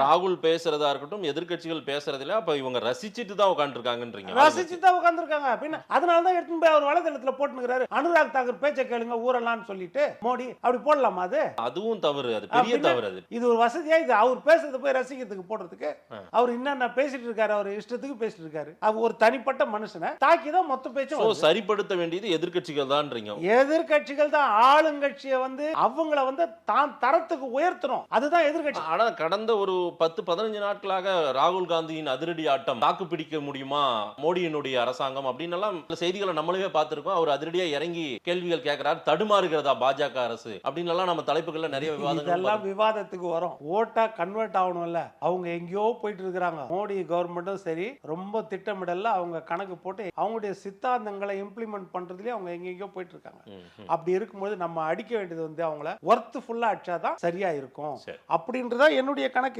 ராகுல் பேசுறதா இருக்கட்டும், எதிர்க்கட்சிகள் பேசுறதுல அப்ப இவங்க ரசிச்சிட்டு தான் உட்கார்ந்துருக்காங்கன்றீங்க. ரசிச்சு தான் உட்கார்ந்துருக்காங்க. பின்ன அதனால தான் எடுத்துன்னு போய் அவர் வலைதளத்துல போட்டுக்கிறாரு. அனுராக் தாக்கூர் பேச்சை கேளுங்க ஊரெல்லாம் சொல்லிட்டு மோடி அப்படி போடலாமா அது? அதுவும் தவறு. அது பெரிய தவறு. அது இது ஒரு வசதியா இது அவர் பேசுறத போய் ரசிக்கிறதுக்கு போடுறதுக்கு அவர் என்னென்ன பேசிட்டு இருக்காரு, அவர் இஷ்டத்துக்கு பேசிட்டு இருக்காரு. அவர் ஒரு தனிப்பட்ட மனுஷனை தாக்கி தான் மொத்த பேச்சும் வருது. சரிப்படுத்த வேண்டியது எதிர்க்கட்சிகள் தான்றீங்க. எதிர்க்கட்சிகள் தான் ஆளுங்கட்சியை அவங்கள தான் தரத்துக்கு உயர்த்தணும். அதுதான் எதிர்க்கட்சி. ஆனா கடந்த ஒரு 10-15 நாட்களாக ராகுல் காந்தியின் அதிரடி ஆட்டம் தாக்கு பிடிக்க முடியுமா மோடியினுடைய அரசாங்கம் அப்படின்னு எல்லாம் செய்திகளை நம்மளே பார்த்திருக்கோம். அவர் அதிரடியா இறங்கி கேள்விகள் கேட்கிறார். தடுமாறுகிறதா பாஜக அரசு அப்படின்னு எல்லாம் நம்ம தலைப்புகள்ல நிறைய இதெல்லாம் விவாதத்துக்கு வரும். ஓட்டா கன்வெர்ட் ஆகணும்ல. அவங்க எங்கேயோ போயிட்டு இருக்காங்க. மோடி கவர்மெண்ட்டும் சரி ரொம்ப திட்டமிடல. அவங்க கணக்கு போட்டு அவங்களுடைய சித்தாந்தங்களை இம்ப்ளிமெண்ட் பண்றதுலயே அவங்க எங்கெங்கயோ போயிட்டு இருக்காங்க. அப்படி இருக்கும்போது நம்ம அடிக்க வேண்டியது அவங்கள ஒர்த் ஃபுல்லா அடிச்சாதான் சரியா இருக்கும் அப்படின்றதா என்னுடைய கணக்கு.